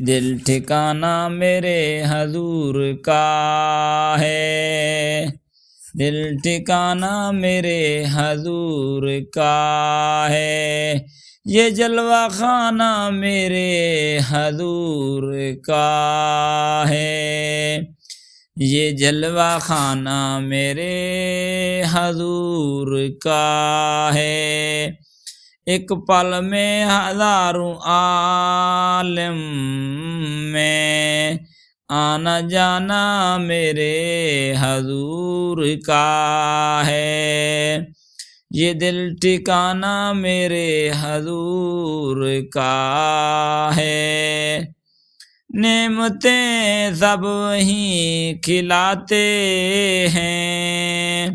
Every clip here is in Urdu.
دل ٹھکانہ میرے حضور کا ہے، دل ٹھکانہ میرے حضور کا ہے، یہ جلوہ خانہ میرے حضور کا ہے، یہ جلوہ خانہ میرے حضور کا ہے، ایک پل میں ہزاروں عالم میں آنا جانا میرے حضور کا ہے، یہ دل ٹھکانہ میرے حضور کا ہے، نعمتیں سب وہیں کھلاتے ہیں،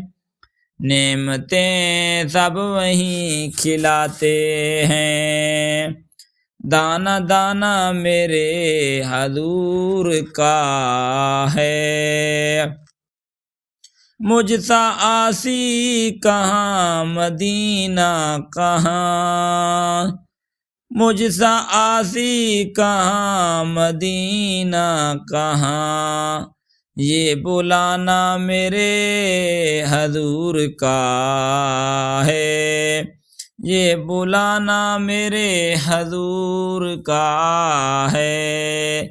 نعمتیں سب وہیں کھلاتے ہیں، دانہ دانہ میرے حضور کا ہے، مجھ سا عاصی کہاں مدینہ کہاں، مجھ سا عاصی کہاں مدینہ کہاں، یہ بلانا میرے حضور کا ہے، یہ بلانا میرے حضور کا ہے،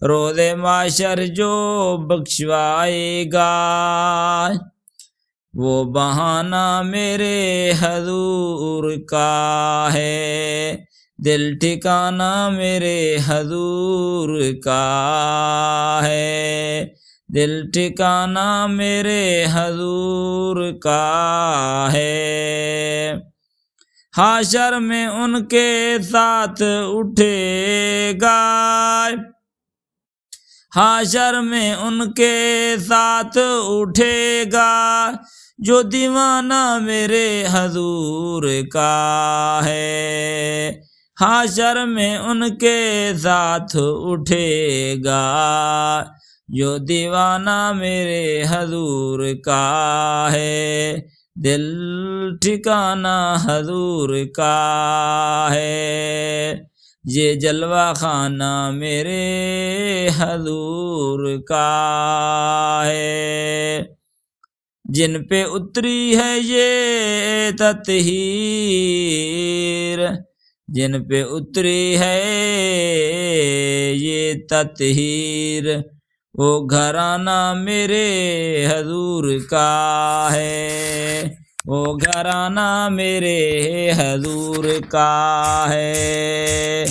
روز معاشر جو بخشوائے گا وہ بہانہ میرے حضور کا ہے، دل ٹھکانہ میرے حضور کا ہے، دل ٹھکانہ میرے حضور کا ہے، حشر میں ان کے ساتھ اٹھے گا، حشر میں ان کے ساتھ اٹھے گا، جو دیوانہ میرے حضور کا ہے، حشر میں ان کے ساتھ اٹھے گا، جو دیوانہ میرے حضور کا ہے، دل ٹھکانہ حضور کا ہے، یہ جلوہ خانہ میرے حضور کا ہے، جن پہ اتری ہے یہ تطہیر، جن پہ اتری ہے یہ تطہیر، وہ گھرانہ میرے حضور کا ہے، وہ گھرانہ میرے حضور کا ہے۔